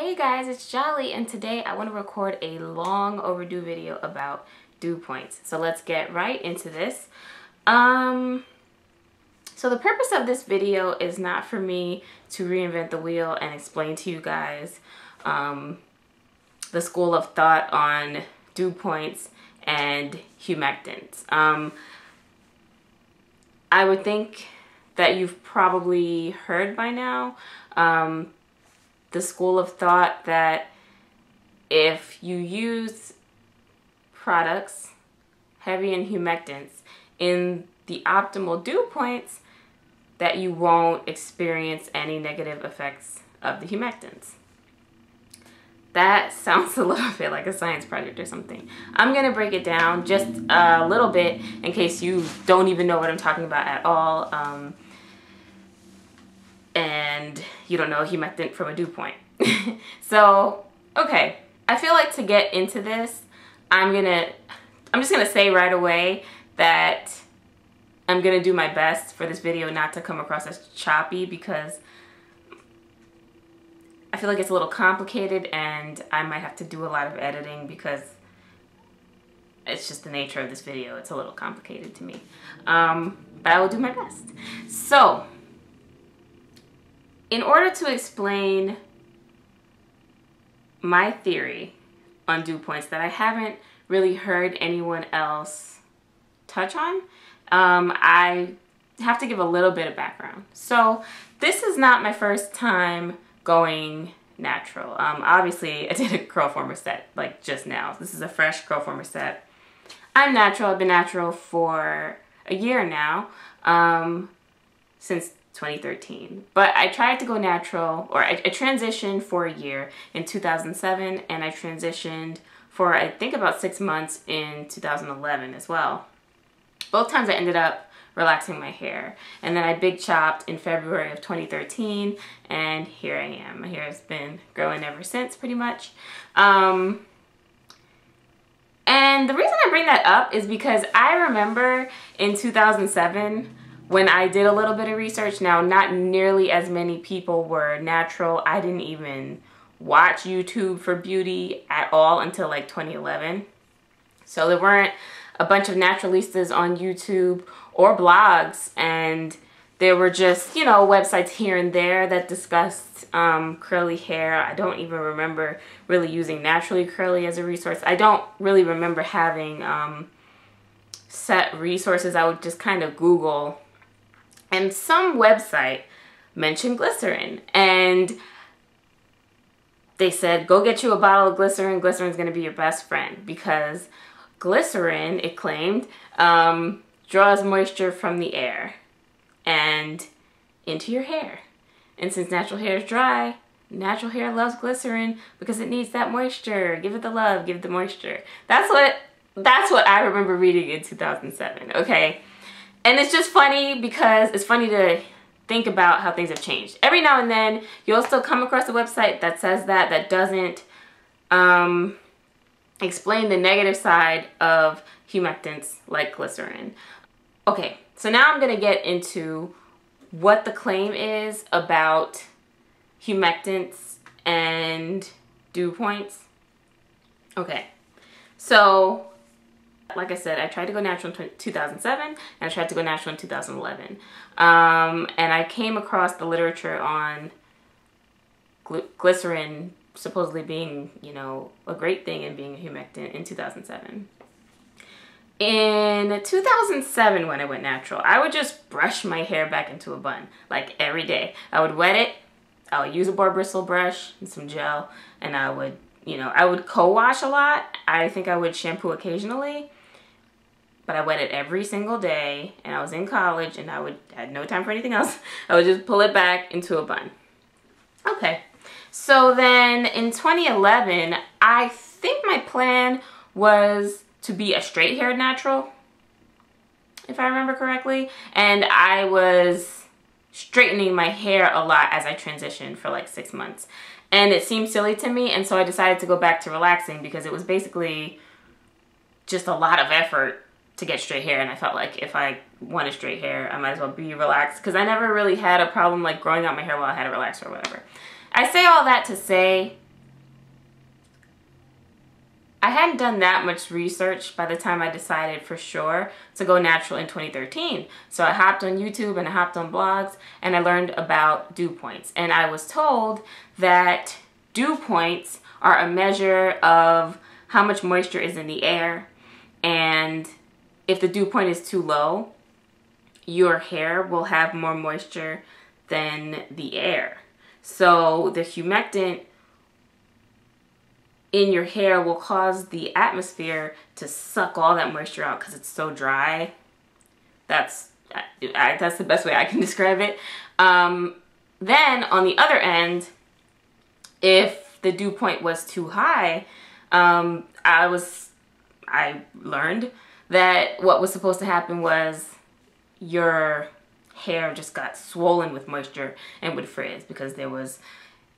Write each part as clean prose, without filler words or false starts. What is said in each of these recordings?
Hey guys, it's Jolly, and today I want to record a long overdue video about dew points. So let's get right into this. So the purpose of this video is not for me to reinvent the wheel and explain to you guys the school of thought on dew points and humectants. I would think that you've probably heard by now the school of thought that if you use products heavy in humectants in the optimal dew points, that you won't experience any negative effects of the humectants. That sounds a little bit like a science project or something. I'm gonna break it down just a little bit in case you don't even know what I'm talking about at all. And you don't know a humectant from a dew point. So, okay, I feel like to get into this, I'm just gonna say right away that I'm gonna do my best for this video not to come across as choppy, because I feel like it's a little complicated and I might have to do a lot of editing because it's just the nature of this video. It's a little complicated to me, but I will do my best. So, in order to explain my theory on dew points that I haven't really heard anyone else touch on, I have to give a little bit of background. So this is not my first time going natural. Obviously I did a Curlformer set like just now. This is a fresh Curlformer set. I'm natural. I've been natural for a year now, since 2013, but I tried to go natural, or I transitioned for a year in 2007, and I transitioned for I think about 6 months in 2011 as well. Both times I ended up relaxing my hair, and then I big chopped in February of 2013, and here I am. My hair has been growing ever since, pretty much. And the reason I bring that up is because I remember in 2007 when I did a little bit of research. Now, not nearly as many people were natural. I didn't even watch YouTube for beauty at all until like 2011. So there weren't a bunch of naturalistas on YouTube or blogs, and there were just, you know, websites here and there that discussed curly hair. I don't even remember really using Naturally Curly as a resource. I don't really remember having set resources. I would just kind of Google, and some website mentioned glycerin, and they said, go get you a bottle of glycerin. Glycerin's going to be your best friend, because glycerin, it claimed, draws moisture from the air and into your hair. And since natural hair is dry, natural hair loves glycerin because it needs that moisture. Give it the love, give it the moisture. That's what I remember reading in 2007, okay? And it's just funny because it's funny to think about how things have changed. Every now and then, you'll still come across a website that says that doesn't explain the negative side of humectants like glycerin. Okay, so now I'm going to get into what the claim is about humectants and dew points. Okay, so like I said, I tried to go natural in 2007, and I tried to go natural in 2011. And I came across the literature on glycerin supposedly being, you know, a great thing and being a humectant in 2007. In 2007, when I went natural, I would just brush my hair back into a bun, like every day. I would wet it, I would use a boar bristle brush and some gel, and I would, you know, I would co-wash a lot. I think I would shampoo occasionally, but I wet it every single day, and I was in college, and I had no time for anything else. I would just pull it back into a bun. Okay, so then in 2011, I think my plan was to be a straight-haired natural, if I remember correctly, and I was straightening my hair a lot as I transitioned for like 6 months. And it seemed silly to me, and so I decided to go back to relaxing because it was basically just a lot of effort to get straight hair, and I felt like if I wanted straight hair, I might as well be relaxed, because I never really had a problem like growing out my hair while I had a relaxer or whatever. I say all that to say I hadn't done that much research by the time I decided for sure to go natural in 2013. So I hopped on YouTube and I hopped on blogs and I learned about dew points. And I was told that dew points are a measure of how much moisture is in the air. And if the dew point is too low, your hair will have more moisture than the air. So the humectant in your hair will cause the atmosphere to suck all that moisture out because it's so dry. That's the best way I can describe it. Then on the other end, if the dew point was too high, I learned that what was supposed to happen was your hair just got swollen with moisture and would frizz because there was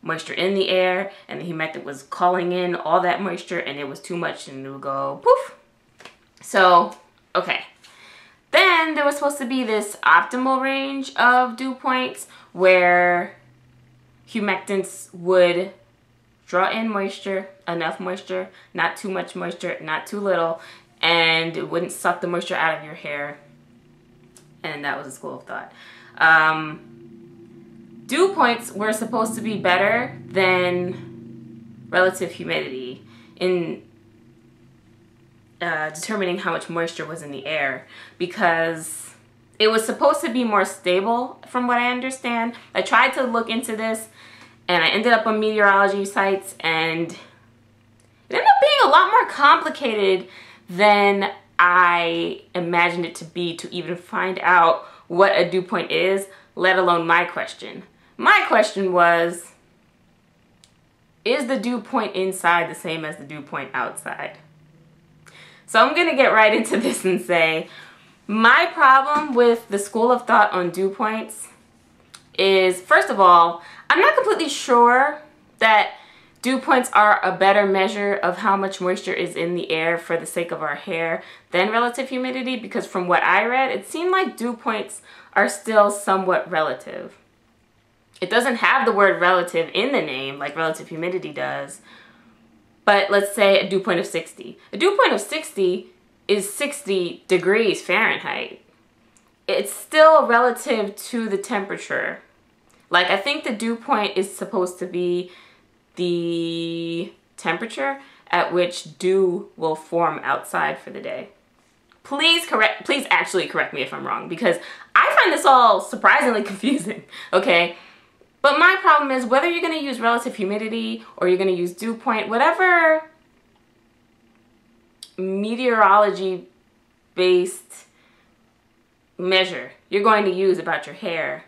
moisture in the air and the humectant was calling in all that moisture and it was too much and it would go poof. So, okay. Then there was supposed to be this optimal range of dew points where humectants would draw in moisture, enough moisture, not too much moisture, not too little, and it wouldn't suck the moisture out of your hair. And that was a school of thought. Dew points were supposed to be better than relative humidity in determining how much moisture was in the air because it was supposed to be more stable from what I understand. I tried to look into this and I ended up on meteorology sites and it ended up being a lot more complicated than I imagined it to be to even find out what a dew point is, let alone my question. My question was, is the dew point inside the same as the dew point outside? So I'm gonna get right into this and say, my problem with the school of thought on dew points is, first of all, I'm not completely sure that dew points are a better measure of how much moisture is in the air for the sake of our hair than relative humidity, because from what I read, it seemed like dew points are still somewhat relative. It doesn't have the word relative in the name like relative humidity does, but let's say a dew point of 60. A dew point of 60 is 60 degrees Fahrenheit. It's still relative to the temperature. Like, I think the dew point is supposed to be the temperature at which dew will form outside for the day. Please actually correct me if I'm wrong, because I find this all surprisingly confusing, okay? But my problem is whether you're going to use relative humidity or you're going to use dew point, whatever meteorology-based measure you're going to use about your hair,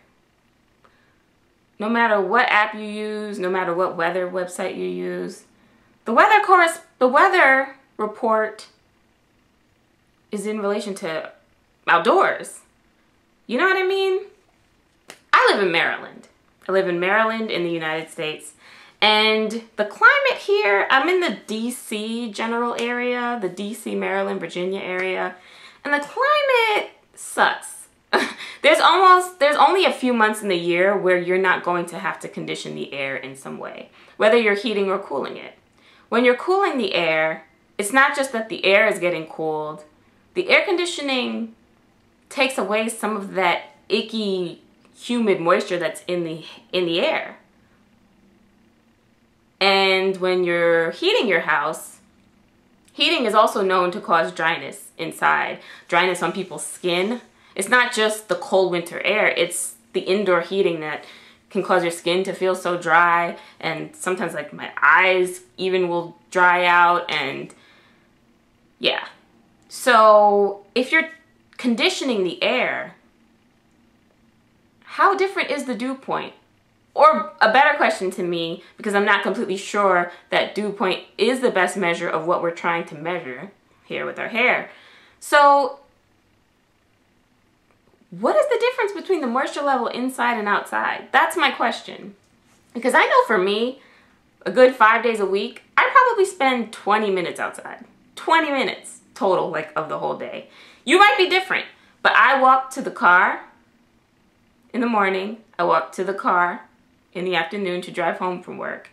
no matter what app you use, no matter what weather website you use, the weather report is in relation to outdoors. You know what I mean? I live in Maryland. I live in Maryland in the United States, and the climate here, I'm in the DC general area, the DC, Maryland, Virginia area, and the climate sucks. There's only a few months in the year where you're not going to have to condition the air in some way, whether you're heating or cooling it. When you're cooling the air, it's not just that the air is getting cooled. The air conditioning takes away some of that icky, humid moisture that's in the air. And when you're heating your house, heating is also known to cause dryness inside, dryness on people's skin. It's not just the cold winter air, it's the indoor heating that can cause your skin to feel so dry, and sometimes like my eyes even will dry out, and yeah. So if you're conditioning the air, how different is the dew point? Or a better question to me, because I'm not completely sure that dew point is the best measure of what we're trying to measure here with our hair. So what is the difference between the moisture level inside and outside? That's my question. Because I know for me, a good 5 days a week, I probably spend 20 minutes outside. 20 minutes total, like, of the whole day. You might be different, but I walk to the car in the morning, I walk to the car in the afternoon to drive home from work.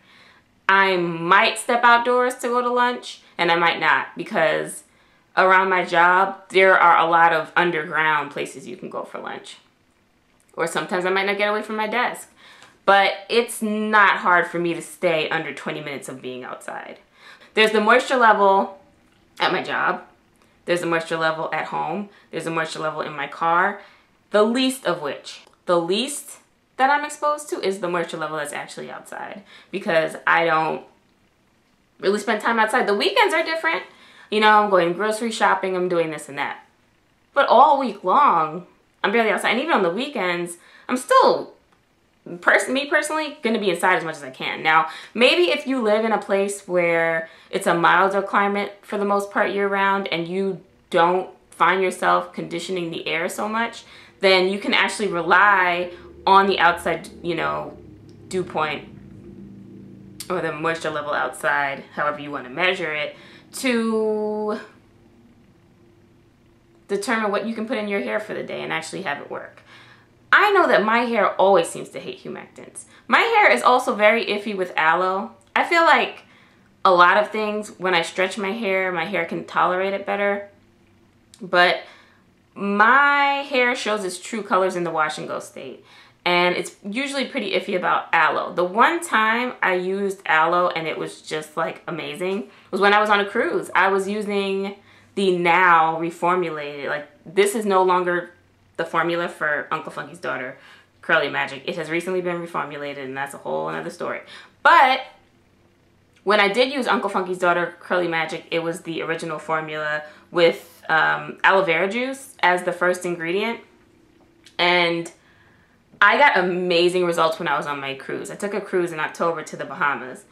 I might step outdoors to go to lunch, and I might not, because around my job, there are a lot of underground places you can go for lunch. Or sometimes I might not get away from my desk. But it's not hard for me to stay under 20 minutes of being outside. There's the moisture level at my job. There's a moisture level at home. There's a moisture level in my car. The least that I'm exposed to is the moisture level that's actually outside, because I don't really spend time outside. The weekends are different. You know, I'm going grocery shopping, I'm doing this and that. But all week long, I'm barely outside. And even on the weekends, I'm still, me personally, gonna be inside as much as I can. Now, maybe if you live in a place where it's a milder climate for the most part year round, and you don't find yourself conditioning the air so much, then you can actually rely on the outside, you know, dew point or the moisture level outside, however you want to measure it, to determine what you can put in your hair for the day and actually have it work. I know that my hair always seems to hate humectants. My hair is also very iffy with aloe. I feel like a lot of things, when I stretch my hair can tolerate it better. But my hair shows its true colors in the wash and go state. And it's usually pretty iffy about aloe. The one time I used aloe and it was just like amazing was when I was on a cruise. I was using the now reformulated, like this is no longer the formula for Uncle Funky's daughter, Curly Magic. It has recently been reformulated, and that's a whole another story. But when I did use Uncle Funky's daughter, Curly Magic, it was the original formula with aloe vera juice as the first ingredient. And I got amazing results when I was on my cruise. I took a cruise in October to the Bahamas,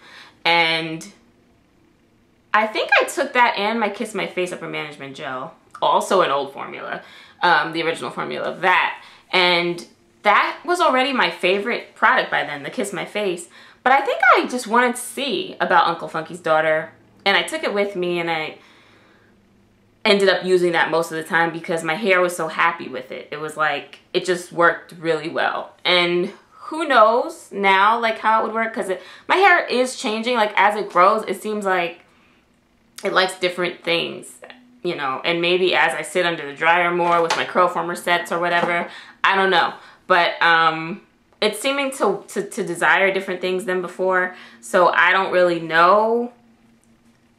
and I think I took that and my Kiss My Face Upper Management Gel, also an old formula, the original formula of that. And that was already my favorite product by then, the Kiss My Face. But I think I just wanted to see about Uncle Funky's daughter, and I took it with me, and I ended up using that most of the time because my hair was so happy with it. It was like, it just worked really well. And who knows now, like, how it would work, because my hair is changing. Like, as it grows, it seems like it likes different things, you know, and maybe as I sit under the dryer more with my Curlformer sets or whatever, I don't know. But it's seeming to desire different things than before, so I don't really know,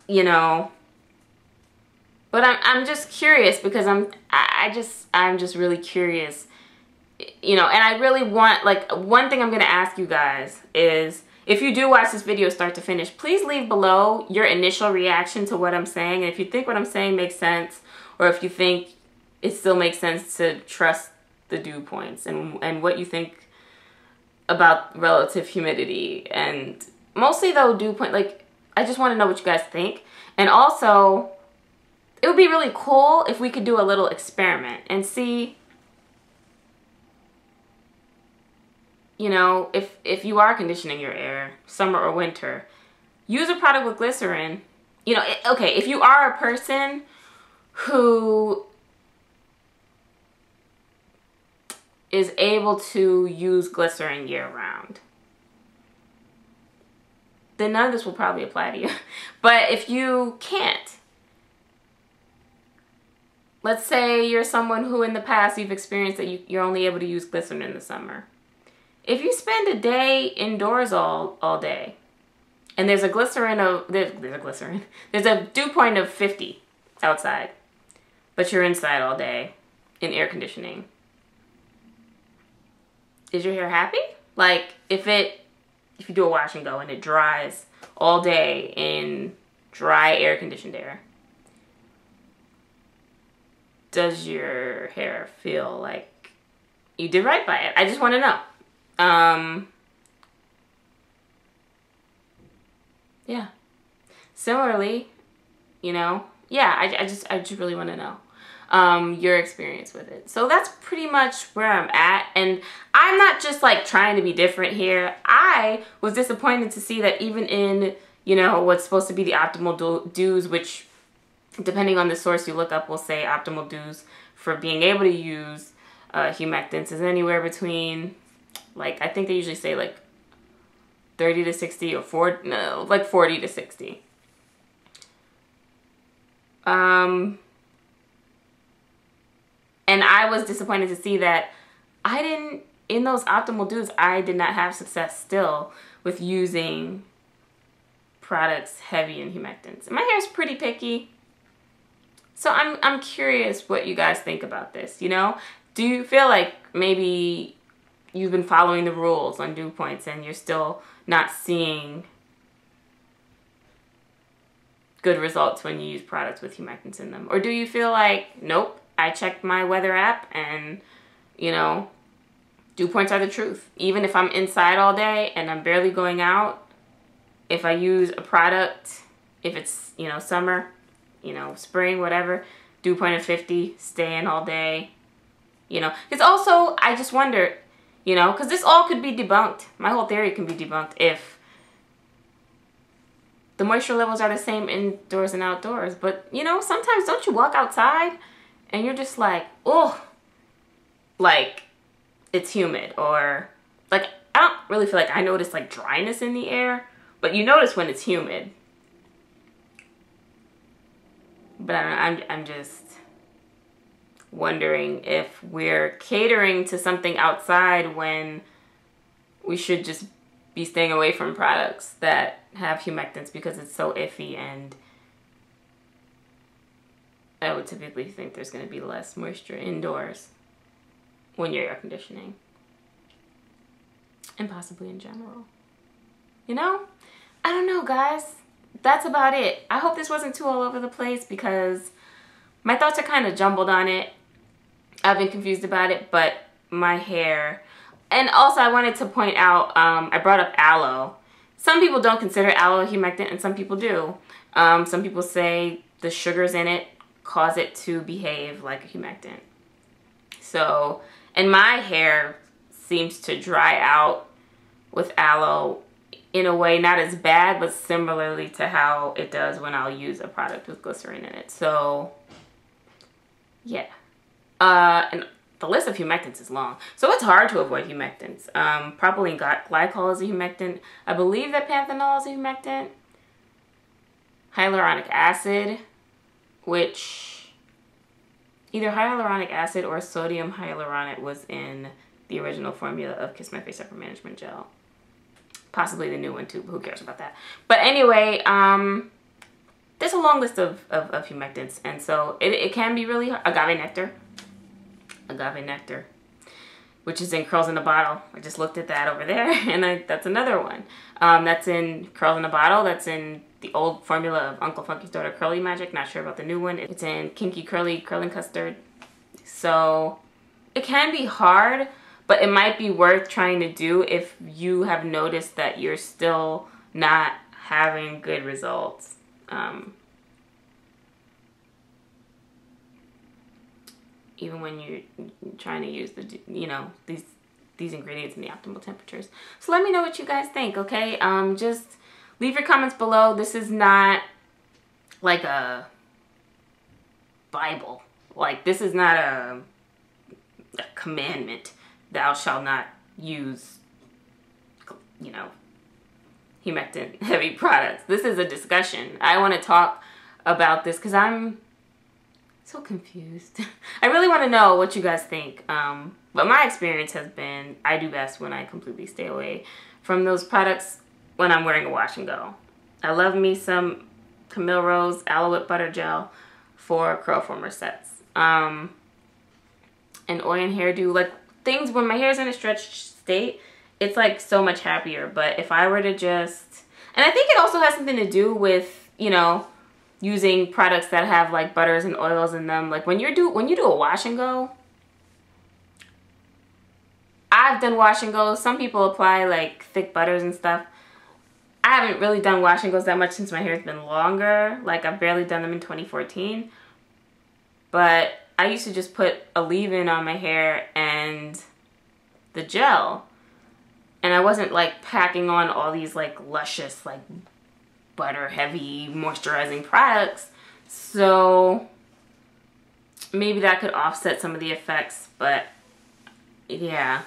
you know. But I'm just curious, because I'm just really curious, you know. And I really want, like, one thing I'm gonna ask you guys is, if you do watch this video start to finish, please leave below your initial reaction to what I'm saying. And if you think what I'm saying makes sense, or if you think it still makes sense to trust the dew points, and what you think about relative humidity, and mostly though dew point, like, I just want to know what you guys think. And also, it would be really cool if we could do a little experiment and see, you know, if you are conditioning your hair, summer or winter, use a product with glycerin. You know, okay, if you are a person who is able to use glycerin year round, then none of this will probably apply to you. But if you can't, let's say you're someone who in the past you've experienced that you're only able to use glycerin in the summer. If you spend a day indoors all day, and there's a glycerin of, there's a dew point of 50 outside, but you're inside all day in air conditioning, is your hair happy? Like, if you do a wash and go and it dries all day in dry air conditioned air, does your hair feel like you did right by it? I just want to know. Yeah. Similarly, you know, yeah, I just really want to know your experience with it. So that's pretty much where I'm at, and I'm not just like trying to be different here. I was disappointed to see that even in, you know, what's supposed to be the optimal dews, which depending on the source you look up will say optimal dews for being able to use humectants is anywhere between, like, I think they usually say like 30 to 60 or 40, no, like 40 to 60. And I was disappointed to see that in those optimal dudes, I did not have success still with using products heavy in humectants. My hair is pretty picky. So I'm curious what you guys think about this, you know? Do you feel like maybe you've been following the rules on dew points and you're still not seeing good results when you use products with humectants in them? Or do you feel like, nope, I checked my weather app and, you know, dew points are the truth. Even if I'm inside all day and I'm barely going out, if I use a product, if it's, you know, summer, you know, spring, whatever, dew point of 50, stay in all day, you know. It's also, I just wonder, you know, because this all could be debunked. My whole theory can be debunked if the moisture levels are the same indoors and outdoors. But, you know, sometimes don't you walk outside and you're just like, oh, like it's humid, or like, I don't really feel like I notice like dryness in the air, but you notice when it's humid. But I don't know, I'm just wondering if we're catering to something outside when we should just be staying away from products that have humectants because it's so iffy, and I would typically think there's going to be less moisture indoors when you're air conditioning, and possibly in general. You know? I don't know, guys. That's about it. I hope this wasn't too all over the place because my thoughts are kind of jumbled on it. I've been confused about it, but my hair... And also I wanted to point out, I brought up aloe. Some people don't consider aloe a humectant and some people do. Some people say the sugars in it cause it to behave like a humectant. So, and my hair seems to dry out with aloe in a way not as bad, but similarly to how it does when I'll use a product with glycerin in it. So, yeah. And the list of humectants is long, so it's hard to avoid humectants. Propylene glycol is a humectant. I believe that panthenol is a humectant. Hyaluronic acid, which either hyaluronic acid or sodium hyaluronate was in the original formula of Kiss My Face Upper Management Gel. Possibly the new one too, but who cares about that? But anyway, there's a long list of humectants, and so it can be really hard. Agave nectar, which is in Curls in a Bottle. I just looked at that over there, and that's another one. That's in Curls in a Bottle. That's in the old formula of Uncle Funky's Daughter Curly Magic. Not sure about the new one. It's in Kinky Curly Curling Custard. So it can be hard, but it might be worth trying to do if you have noticed that you're still not having good results. Even when you're trying to use the, you know, these ingredients in the optimal temperatures. So let me know what you guys think, okay? Just leave your comments below. This is not like a Bible. Like, this is not a commandment. Thou shalt not use, you know, humectant heavy products. This is a discussion. I want to talk about this because I'm so confused. I really want to know what you guys think. But my experience has been I do best when I completely stay away from those products when I'm wearing a wash and go. I love me some Camille Rose Aloe Whip Butter Gel for Curlformer sets. And oil and hairdo, like things when my hair's in a stretched state, it's like so much happier. But if I were to just, and I think it also has something to do with, you know, using products that have like butters and oils in them. Like when you do a wash and go, I've done wash and goes. Some people apply like thick butters and stuff. I haven't really done wash and goes that much since my hair's been longer. Like I've barely done them in 2014. But I used to just put a leave-in on my hair and the gel. And I wasn't like packing on all these like luscious like butter heavy moisturizing products, so maybe that could offset some of the effects. But yeah,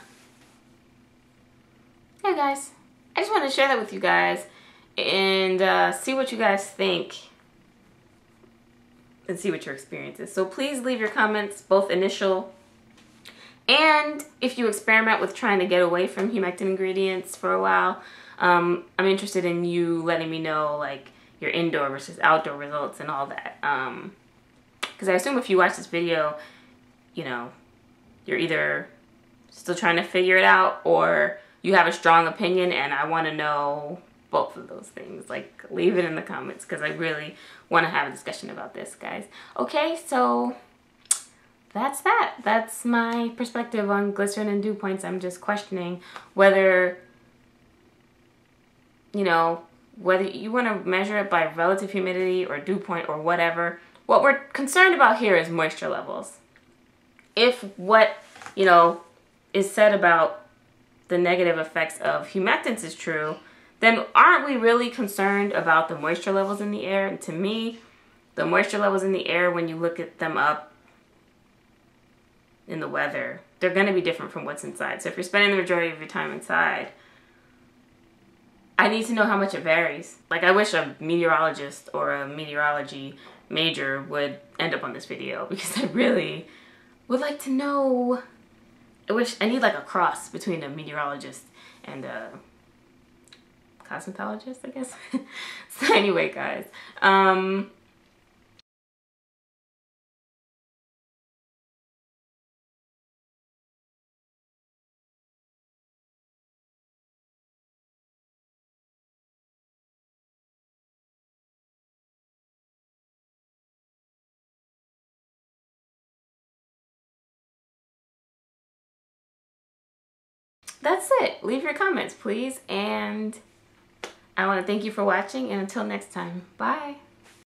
guys, I just wanted to share that with you guys and see what you guys think and see what your experience is. So please leave your comments, both initial and if you experiment with trying to get away from humectant ingredients for a while. I'm interested in you letting me know like your indoor versus outdoor results and all that. Because I assume if you watch this video, you know, you're either still trying to figure it out or you have a strong opinion, and I want to know both of those things. Like, leave it in the comments because I really want to have a discussion about this, guys. Okay, so that's that. That's my perspective on glycerin and dew points. I'm just questioning whether, you know, whether you want to measure it by relative humidity or dew point or whatever. What we're concerned about here is moisture levels. If what, you know, is said about the negative effects of humectants is true, then aren't we really concerned about the moisture levels in the air? And to me, the moisture levels in the air, when you look at them up in the weather, they're going to be different from what's inside. So if you're spending the majority of your time inside, I need to know how much it varies. Like, I wish a meteorologist or a meteorology major would end up on this video because I really would like to know. I need like a cross between a meteorologist and a cosmetologist, I guess. So anyway, guys, that's it. Leave your comments, please. And I want to thank you for watching. And until next time, bye.